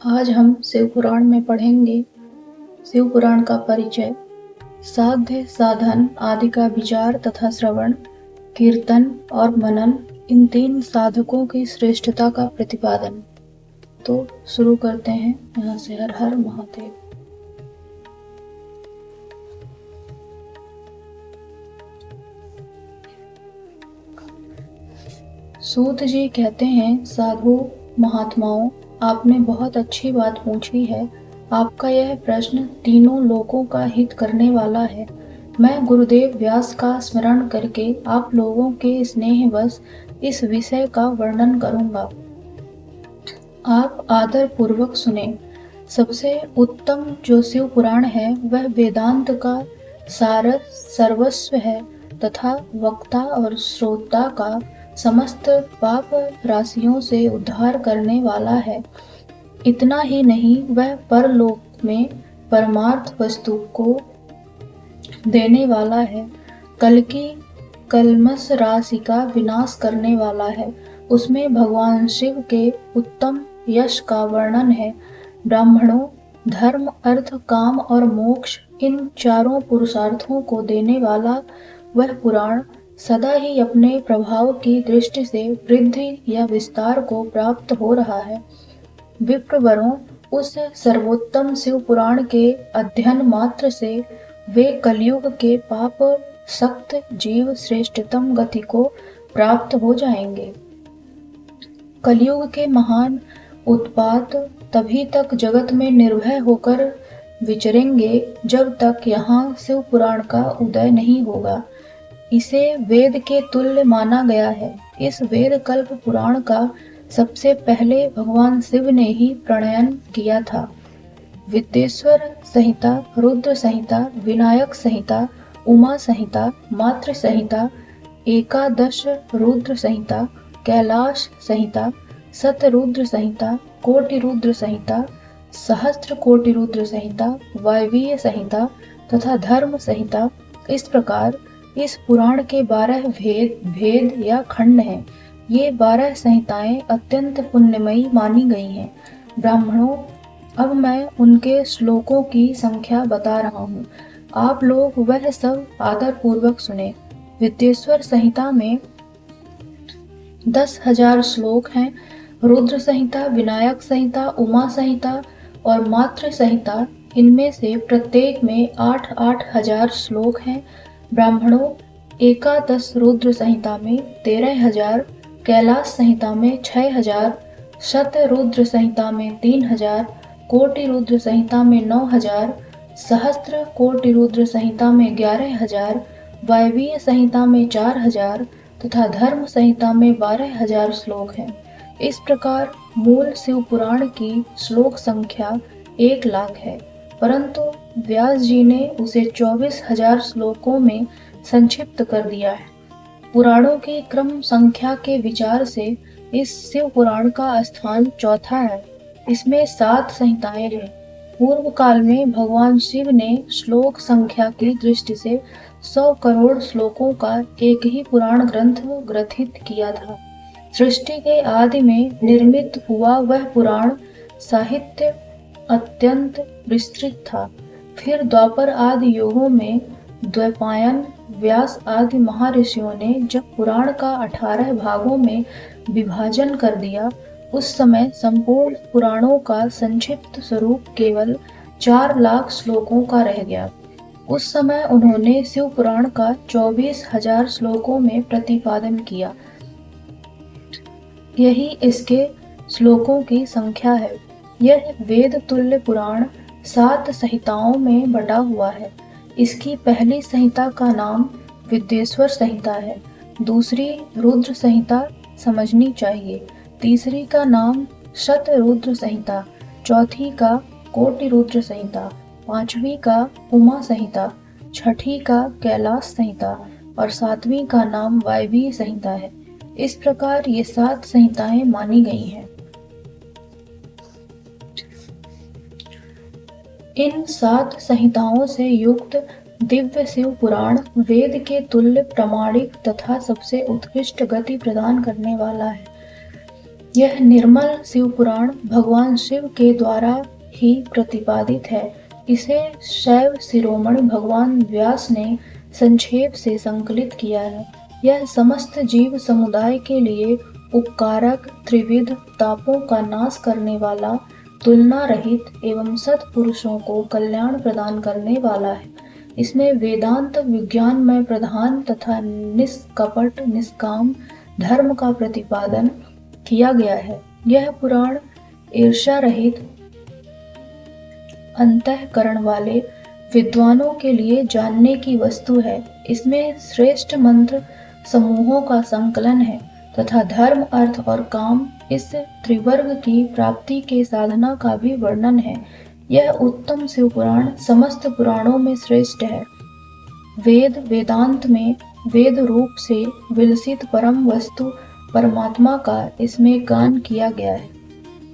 आज हम शिव पुराण में पढ़ेंगे शिव पुराण का परिचय, साध्य साधन आदि का विचार तथा श्रवण, कीर्तन और मनन, इन तीन साधकों की श्रेष्ठता का प्रतिपादन। तो शुरू करते हैं यहाँ से। हर हर महादेव। सूत जी कहते हैं, साधु महात्माओं, आपने बहुत अच्छी बात पूछी है। आपका यह प्रश्न तीनों लोकों का हित करने वाला है। मैं गुरुदेव व्यास का स्मरण करके आप लोगों के स्नेहवश इस विषय का वर्णन करूंगा। आप आदर पूर्वक सुने। सबसे उत्तम जो शिव पुराण है वह वेदांत का सारस सर्वस्व है तथा वक्ता और श्रोता का समस्त पाप राशियों से उद्धार करने वाला है। इतना ही नहीं, वह परलोक में परमार्थ वस्तु को देने वाला है। कल की कल्मष राशि का विनाश करने वाला है। उसमें भगवान शिव के उत्तम यश का वर्णन है। ब्राह्मणों, धर्म अर्थ काम और मोक्ष, इन चारों पुरुषार्थों को देने वाला वह पुराण सदा ही अपने प्रभाव की दृष्टि से वृद्धि या विस्तार को प्राप्त हो रहा है। विप्रवरों, उस सर्वोत्तम शिव पुराण के अध्ययन मात्र से वे कलयुग के पाप सक्त जीव श्रेष्ठतम गति को प्राप्त हो जाएंगे। कलयुग के महान उत्पात तभी तक जगत में निर्भय होकर विचरेंगे जब तक यहाँ शिव पुराण का उदय नहीं होगा। इसे वेद के तुल्य माना गया है। इस वेद कल्प पुराण का सबसे पहले भगवान शिव ने ही प्रणयन किया था। विद्येश्वर संहिता, रुद्र संहिता, विनायक संहिता, उमा संहिता, मातृ संहिता, एकादश रुद्र संहिता, कैलाश संहिता, शतरुद्र संहिता, कोटि रुद्र संहिता, सहस्त्र कोटि रुद्र संहिता, वायवीय संहिता तथा धर्म संहिता, इस प्रकार इस पुराण के 12 भेद या खंड हैं। ये 12 संहिताएं अत्यंत पुण्यमयी मानी गई हैं। ब्राह्मणों, अब मैं उनके श्लोकों की संख्या बता रहा हूँ। आप लोग वह सब आदर पूर्वक सुने। विद्येश्वर संहिता में 10,000 श्लोक हैं। रुद्र संहिता, विनायक संहिता, उमा संहिता और मातृ संहिता, इनमें से प्रत्येक में 8-8 हजार श्लोक हैं। ब्राह्मणों, एकादश रुद्र संहिता में 13,000, कैलाश संहिता में 6,000, शत रुद्र संहिता में 3,000, कोटि रुद्र संहिता में 9,000, सहस्त्र कोटि रुद्र संहिता में 11,000, वायवीय संहिता में 4,000 तथा धर्म संहिता में 12,000 श्लोक हैं। इस प्रकार मूल शिव पुराण की श्लोक संख्या 1 लाख है, परंतु व्यास जी ने उसे 24,000 श्लोकों में संक्षिप्त कर दिया है। पुराणों की क्रम संख्या के विचार से इस शिव पुराण का स्थान चौथा है। इसमें 7 संहिताएं हैं। पूर्व काल में भगवान शिव ने श्लोक संख्या की दृष्टि से 100 करोड़ श्लोकों का एक ही पुराण ग्रंथ ग्रथित किया था। सृष्टि के आदि में निर्मित हुआ वह पुराण साहित्य अत्यंत विस्तृत था। फिर द्वापर आदि युगों में द्वैपायन, व्यास आदि महर्षियों ने जब पुराण का 18 भागों में विभाजन कर दिया, उस समय संपूर्ण पुराणों का संक्षिप्त स्वरूप केवल 4 लाख श्लोकों का रह गया। उस समय उन्होंने शिव पुराण का 24,000 श्लोकों में प्रतिपादन किया। यही इसके श्लोकों की संख्या है। यह वेद तुल्य पुराण 7 संहिताओं में बटा हुआ है। इसकी पहली संहिता का नाम विद्येश्वर संहिता है। दूसरी रुद्र संहिता समझनी चाहिए। तीसरी का नाम शत रुद्र संहिता, चौथी का कोटि रुद्र संहिता, पांचवी का उमा संहिता, छठी का कैलाश संहिता और 7वीं का नाम वायवीय संहिता है। इस प्रकार ये 7 संहिताएं मानी गई हैं। इन 7 संहिताओं से युक्त दिव्य शिव पुराण वेद के तुल्य प्रामाणिक तथा सबसे उत्कृष्ट गति प्रदान करने वाला है। यह निर्मल शिव पुराण भगवान शिव के द्वारा ही प्रतिपादित है। इसे शैव शिरोमणि भगवान व्यास ने संक्षेप से संकलित किया है। यह समस्त जीव समुदाय के लिए उपकारक, त्रिविध तापों का नाश करने वाला, तुलना रहित एवं सत्पुरुषों को कल्याण प्रदान करने वाला है। इसमें वेदांत विज्ञान में प्रधान तथा निष्कपट निष्काम धर्म का प्रतिपादन किया गया है। यह पुराण ईर्ष्या रहित, अंतःकरण वाले विद्वानों के लिए जानने की वस्तु है। इसमें श्रेष्ठ मंत्र समूहों का संकलन है तथा धर्म, अर्थ और काम इस त्रिवर्ग की प्राप्ति के साधना का भी वर्णन है। यह उत्तम शिव पुराण समस्त पुराणों में श्रेष्ठ है। वेद वेदांत में वेद रूप से विलसित परम वस्तु परमात्मा का इसमें गान किया गया है।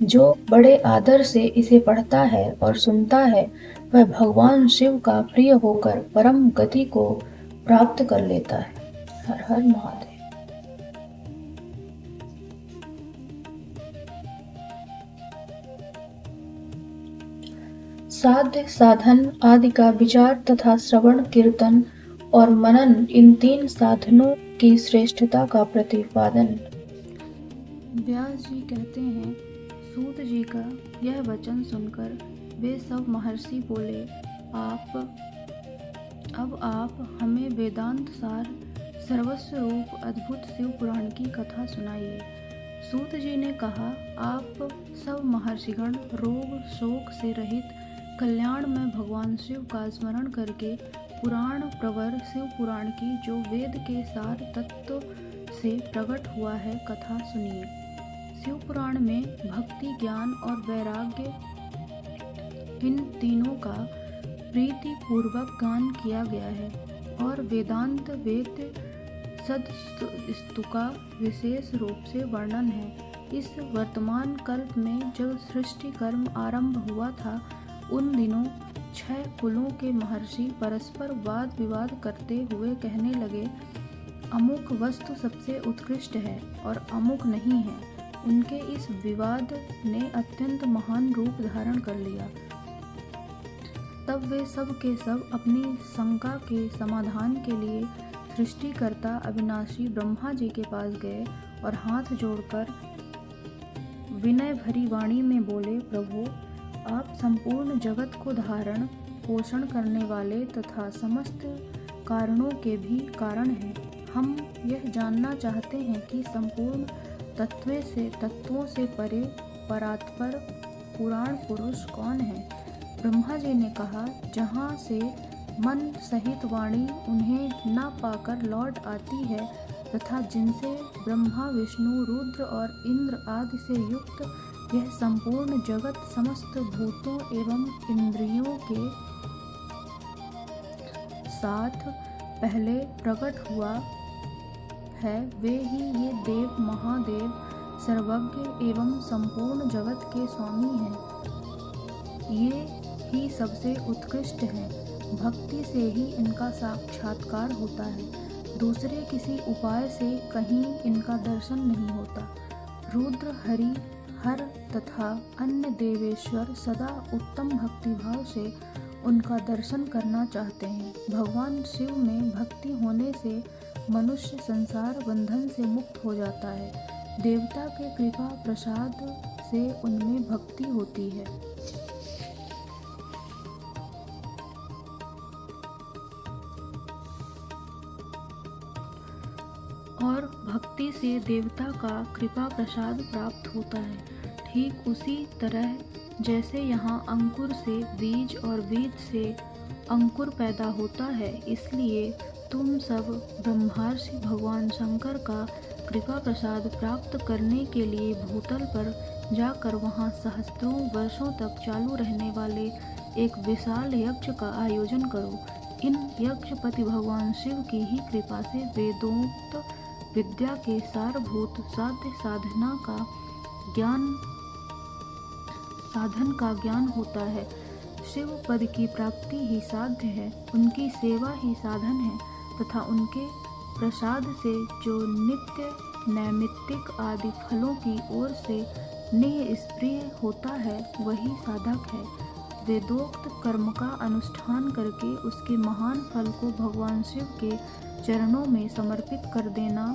जो बड़े आदर से इसे पढ़ता है और सुनता है, वह भगवान शिव का प्रिय होकर परम गति को प्राप्त कर लेता है। हर हर महादेव। साध्य, साधन आदि का विचार तथा श्रवण, कीर्तन और मनन, इन तीन साधनों की श्रेष्ठता का प्रतिपादन। व्यास जी कहते हैं, सूत जी का यह वचन सुनकर वे सब महर्षि बोले, अब आप हमें वेदांत सार सर्वस्व रूप अद्भुत शिव पुराण की कथा सुनाइए। सूत जी ने कहा, आप सब महर्षिगण रोग शोक से रहित कल्याण में भगवान शिव का स्मरण करके पुराण प्रवर शिव पुराण की, जो वेद के सार तत्व से प्रकट हुआ है, कथा सुनिए। शिव पुराण में भक्ति, ज्ञान और वैराग्य, इन तीनों का प्रीति पूर्वक गान किया गया है और वेदांत वेद सदस्तु का विशेष रूप से वर्णन है। इस वर्तमान कल्प में जब सृष्टि कर्म आरंभ हुआ था, उन दिनों 6 कुलों के महर्षि परस्पर वाद विवाद करते हुए कहने लगे, अमुक वस्तु सबसे उत्कृष्ट है और अमुक नहीं है। उनके इस विवाद ने अत्यंत महान रूप धारण कर लिया। तब वे सब के सब अपनी शंका के समाधान के लिए सृष्टिकर्ता अविनाशी ब्रह्मा जी के पास गए और हाथ जोड़कर विनय भरी वाणी में बोले, प्रभु, आप संपूर्ण जगत को धारण पोषण करने वाले तथा समस्त कारणों के भी कारण हैं। हम यह जानना चाहते हैं कि संपूर्ण तत्वों से परे परात्पर पुराण पुरुष कौन है। ब्रह्मा जी ने कहा, जहाँ से मन सहित वाणी उन्हें न पाकर लौट आती है तथा जिनसे ब्रह्मा, विष्णु, रुद्र और इंद्र आदि से युक्त यह संपूर्ण जगत समस्त भूतों एवं इंद्रियों के साथ पहले प्रकट हुआ है, वे ही ये देव महादेव सर्वज्ञ एवं संपूर्ण जगत के स्वामी हैं। ये ही सबसे उत्कृष्ट हैं। भक्ति से ही इनका साक्षात्कार होता है। दूसरे किसी उपाय से कहीं इनका दर्शन नहीं होता। रुद्र, हरि, हर तथा अन्य देवेश्वर सदा उत्तम भक्तिभाव से उनका दर्शन करना चाहते हैं। भगवान शिव में भक्ति होने से मनुष्य संसार बंधन से मुक्त हो जाता है। देवता के कृपा प्रसाद से उनमें भक्ति होती है। और भक्ति से देवता का कृपा प्रसाद प्राप्त होता है। ठीक उसी तरह जैसे यहाँ अंकुर से बीज और बीज से अंकुर पैदा होता है, इसलिए तुम सब ब्रह्मर्षि भगवान शंकर का कृपा प्रसाद प्राप्त करने के लिए भूतल पर जाकर वहाँ सहस्त्रों वर्षों तक चालू रहने वाले एक विशाल यज्ञ का आयोजन करो। इन यज्ञपति भगवान शिव की ही कृपा से वेदोक्त विद्या के सारभूत साध्य साधन का ज्ञान होता है। शिव पद की प्राप्ति ही साध्य है, उनकी सेवा ही साधन है तथा उनके प्रसाद से जो नित्य नैमित्तिक आदि फलों की ओर से निष्प्रिय होता है वही साधक है। वेदोक्त कर्म का अनुष्ठान करके उसके महान फल को भगवान शिव के चरणों में समर्पित कर देना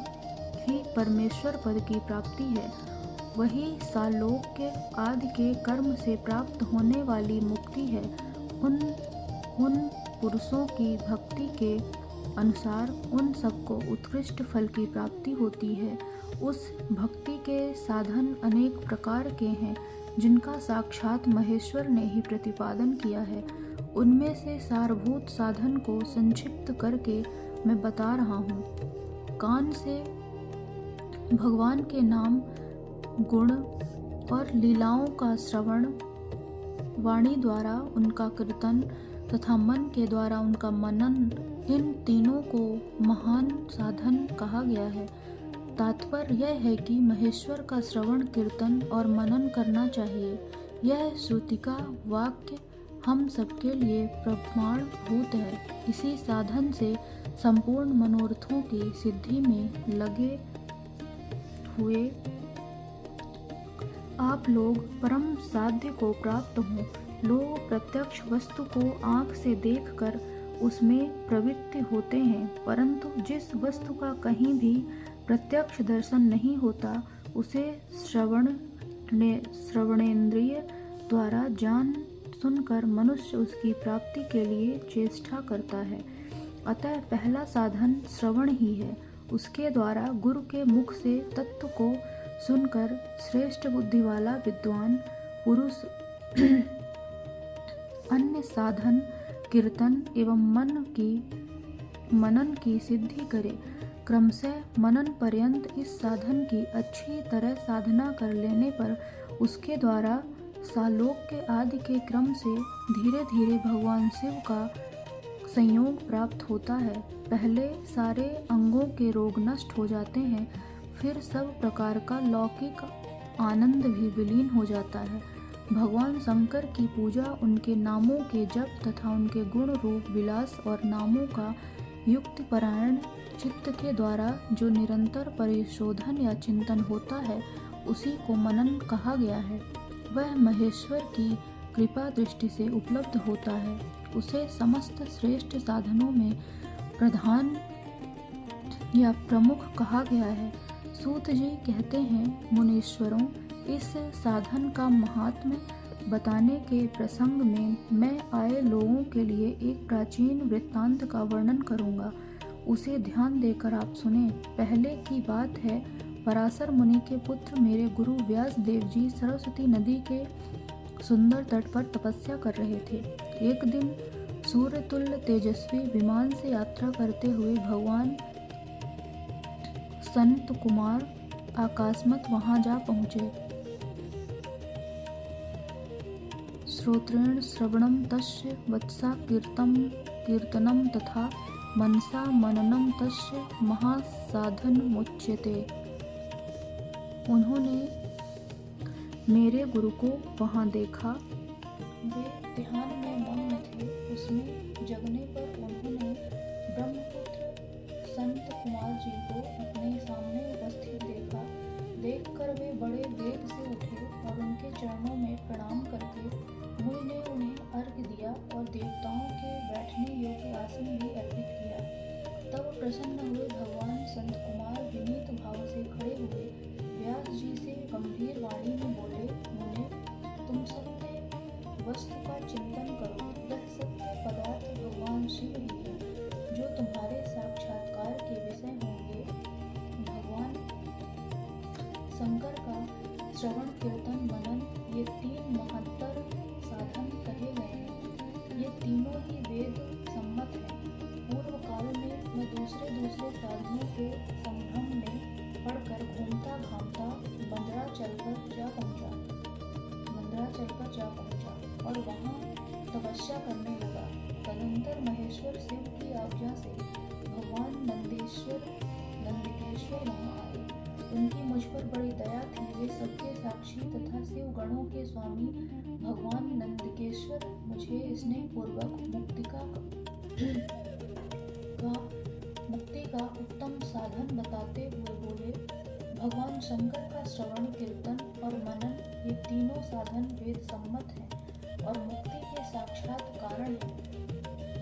ही परमेश्वर पद की प्राप्ति है। वही सालोक्य आदि के कर्म से प्राप्त होने वाली मुक्ति है। उन पुरुषों की भक्ति के अनुसार उन सबको उत्कृष्ट फल की प्राप्ति होती है। उस भक्ति के साधन अनेक प्रकार के हैं जिनका साक्षात महेश्वर ने ही प्रतिपादन किया है। उनमें से सारभूत साधन को संक्षिप्त करके मैं बता रहा हूँ। कान से भगवान के नाम, गुण और लीलाओं का श्रवण, वाणी द्वारा उनका कीर्तन तथा मन के द्वारा उनका मनन, इन तीनों को महान साधन कहा गया है। तात्पर्य यह है कि महेश्वर का श्रवण, कीर्तन और मनन करना चाहिए। यह श्रुति का वाक्य हम सबके लिए प्रमाणभूत है। इसी साधन से संपूर्ण मनोरथों की सिद्धि में लगे हुए आप लोग परम साध्य को प्राप्त हों। लोग प्रत्यक्ष वस्तु को आँख से देखकर उसमें प्रवृत्ति होते हैं, परंतु जिस वस्तु का कहीं भी प्रत्यक्ष दर्शन नहीं होता उसे श्रवणेन्द्रिय द्वारा जान सुनकर मनुष्य उसकी प्राप्ति के लिए चेष्टा करता है। अतः पहला साधन श्रवण ही है। उसके द्वारा गुरु के मुख से तत्व को सुनकर श्रेष्ठ बुद्धि वाला विद्वान पुरुष अन्य साधन कीर्तन एवं मनन की सिद्धि करे। क्रमशः मनन पर्यंत इस साधन की अच्छी तरह साधना कर लेने पर उसके द्वारा सालोक्य आदि के क्रम से धीरे धीरे भगवान शिव का संयोग प्राप्त होता है। पहले सारे अंगों के रोग नष्ट हो जाते हैं, फिर सब प्रकार का लौकिक आनंद भी विलीन हो जाता है। भगवान शंकर की पूजा उनके नामों के जप तथा उनके गुण रूप विलास और नामों का युक्तिपरायण चित्त के द्वारा जो निरंतर परिशोधन या चिंतन होता है उसी को मनन कहा गया है। वह महेश्वर की कृपा दृष्टि से उपलब्ध होता है। उसे समस्त श्रेष्ठ साधनों में प्रधान या प्रमुख कहा गया है। सूत जी कहते हैं, मुनीश्वरों, इस साधन का महात्म्य बताने के प्रसंग में मैं आए लोगों के लिए एक प्राचीन वृत्तांत का वर्णन करूंगा। उसे ध्यान देकर आप सुने। पहले की बात है, पराशर मुनि के पुत्र मेरे गुरु व्यास देव जी सरस्वती नदी के सुंदर तट पर तपस्या कर रहे थे। एक दिन सूर्यतुल्य तेजस्वी विमान से यात्रा करते हुए भगवान संत कुमार आकाशमत वहां जा पहुँचे। श्रोत्रेण श्रवणम तस्य वत्सा कीर्तनम तथा मनसा मननम तस्य महासाधनमुच्यते। उन्होंने मेरे गुरु को वहां देखा। वे ध्यान में मग्न थे। उसमें जगने पर उन्होंने ब्रह्मपुत्र संत कुमार जी को अपने सामने उपस्थित देखा। देखकर वे बड़े वेग से उठे और उनके चरणों में प्रणाम करके मुनि ने उन्हें अर्घ्य दिया और देवताओं के बैठने योग्य आसन भी अर्पित किया। तब प्रसन्न हुए भगवान संत कुमार विनीत भाव से खड़े हुए व्यास जी से गंभीर वाणी में बोले, मुने, तुम सत्य वस्तु का चिंतन करो। यह सत्य पदार्थ भगवान शिव ही है जो तुम्हारे साक्षात्कार के विषय होंगे। भगवान शंकर का श्रवण कीर्तन मनन ये तीन महत्तर साधन कहे गए हैं। ये तीनों ही वेद सम्मत हैं। पूर्व काल में मैं दूसरे साधनों के संभ्रम में पढ़कर घूमता घामता मंदराचल पर जा पहुंचा और वहां तपस्या करने लगा। तदंतर महेश्वर शिव की आज्ञा से भगवान नंदिकेश्वर वहां आए। उनकी मुझ पर बड़ी दया थी। वे सबके साक्षी तथा शिव गणों के स्वामी भगवान नंदिकेश्वर मुझे स्नेहपूर्वक मुक्ति का उत्तम साधन बताते हुए बोले, भगवान शंकर का श्रवण, कीर्तन और मनन ये तीनों साधन वेद सम्मत हैं और मुक्ति के साक्षात कारण हैं।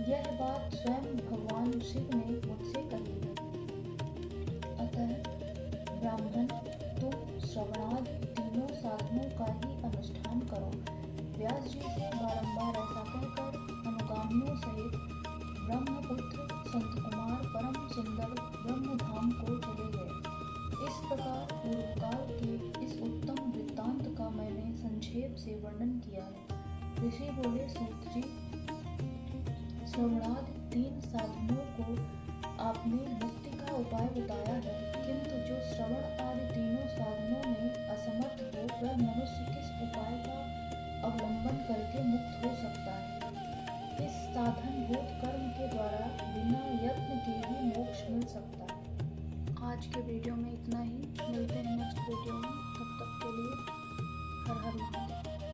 यह बात स्वयं भगवान शिव ने मुझसे कही है। अतः ब्राह्मण, तुम श्रवणादि तीनों साधनों का ही अनुष्ठान करो। व्यास जी से बारंबार ऐसा कहकर अनुगामियों सहित ब्रह्मपुत्र संत कुमार परम सुंदर ब्रह्मधाम को चले गए। इस प्रकार पूर्वकाल के इस उत्तम वृत्तांत का मैंने संक्षेप से वर्णन किया है। ऋषि बोले, सूत जी, श्रवणादि तीन साधनों को आपने मुक्ति का उपाय बताया है, किंतु जो श्रवण आदि तीनों साधनों में असमर्थ हो वह मनुष्य किस उपाय का अवलंबन करके मुक्त हो सकता है? इस साधनभूत कर्म के द्वारा बिना यत्न के ही मोक्ष मिल सकता है। आज के वीडियो में इतना ही।